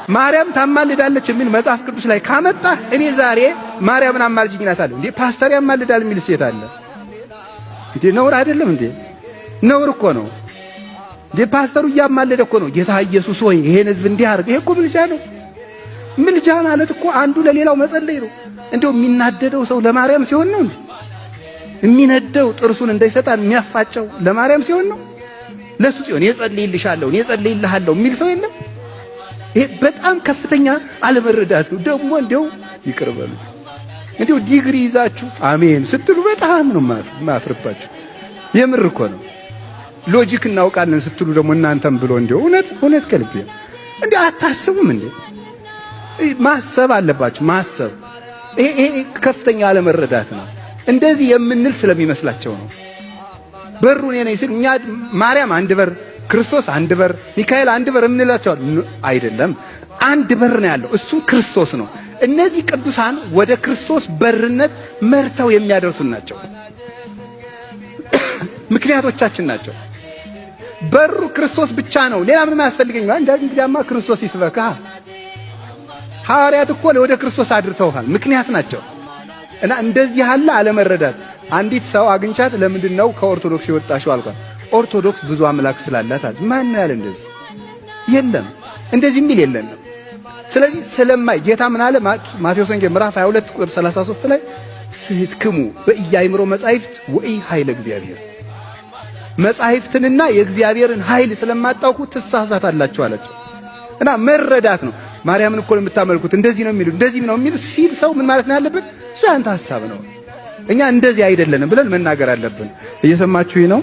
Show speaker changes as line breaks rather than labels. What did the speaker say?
ማርያም ታማልዳለች የሚል መጽሐፍ ቅዱስ ላይ ካመጣ እኔ ዛሬ ማርያምን አማልጅኝ እላታለሁ። እንዴ ፓስተር ያማልዳል የሚል ሴት አለ እንዴ? ነውር አይደለም እንዴ? ነውር እኮ ነው እንዴ? ፓስተሩ እያማለደ እኮ ነው። ጌታ ኢየሱስ ሆይ ይሄን ሕዝብ እንዲህ አድርግ። ይሄ እኮ ምልጃ ነው። ምልጃ ማለት እኮ አንዱ ለሌላው መጸለይ ነው። እንደው የሚናደደው ሰው ለማርያም ሲሆን ነው እንዴ? የሚነደው ጥርሱን እንዳይሰጣን የሚያፋጨው ለማርያም ሲሆን ነው? ለሱ ሲሆን የጸልይልሻለሁ የጸልይልሃለሁ የሚል ሰው የለም። ይሄ በጣም ከፍተኛ አለመረዳት ነው። ደግሞ እንደው ይቅርበሉ እንደው ዲግሪ ይዛችሁ አሜን ስትሉ በጣም ነው ማፍርባችሁ። የምር እኮ ነው። ሎጂክ እናውቃለን ስትሉ ደግሞ እናንተም ብሎ እንደው እውነት ከልብ እንደው አታስቡም እንዴ? ማሰብ አለባችሁ። ማሰብ ይሄ ከፍተኛ አለመረዳት ነው። እንደዚህ የምንል ስለሚመስላቸው ነው። በሩ እኔ ነኝ ሲል እኛ ማርያም አንድ በር፣ ክርስቶስ አንድ በር፣ ሚካኤል አንድ በር የምንላቸው አይደለም። አንድ በር ነው ያለው፣ እሱም ክርስቶስ ነው። እነዚህ ቅዱሳን ወደ ክርስቶስ በርነት መርተው የሚያደርሱን ናቸው። ምክንያቶቻችን ናቸው። በሩ ክርስቶስ ብቻ ነው። ሌላ ምንም አያስፈልገኝም። እንግዲያማ ክርስቶስ ይስበካ። ሐዋርያት እኮ ወደ ክርስቶስ አድርሰውሃል። ምክንያት ናቸው። እና እንደዚህ ያለ አለመረዳት አንዲት ሰው አግኝቻት ለምንድን ነው ከኦርቶዶክስ የወጣሽው አልኳት። ኦርቶዶክስ ብዙ አምላክ ስላላት አለ። ማን ያለ እንደዚህ የለም፣ እንደዚህ የሚል የለም። ስለዚህ ስለማይ ጌታ ምን አለ? ማቴዎስ ወንጌል ምዕራፍ 22 ቁጥር 33 ላይ ስሕትክሙ በኢያእምሮ መጻሕፍት ወኢ ኃይለ እግዚአብሔር፣ መጻሕፍትንና የእግዚአብሔርን ኃይል ስለማታውቁ ትሳሳታላችሁ አላቸው። እና መረዳት ነው። ማርያምን እኮ የምታመልኩት እንደዚህ ነው የሚሉ እንደዚህ ነው የሚሉ ሲል ሰው ምን ማለት ነው ያለበት? እሱ ያንተ ሐሳብ ነው፣ እኛ እንደዚህ አይደለንም ብለን መናገር አለብን። እየሰማችሁኝ ነው?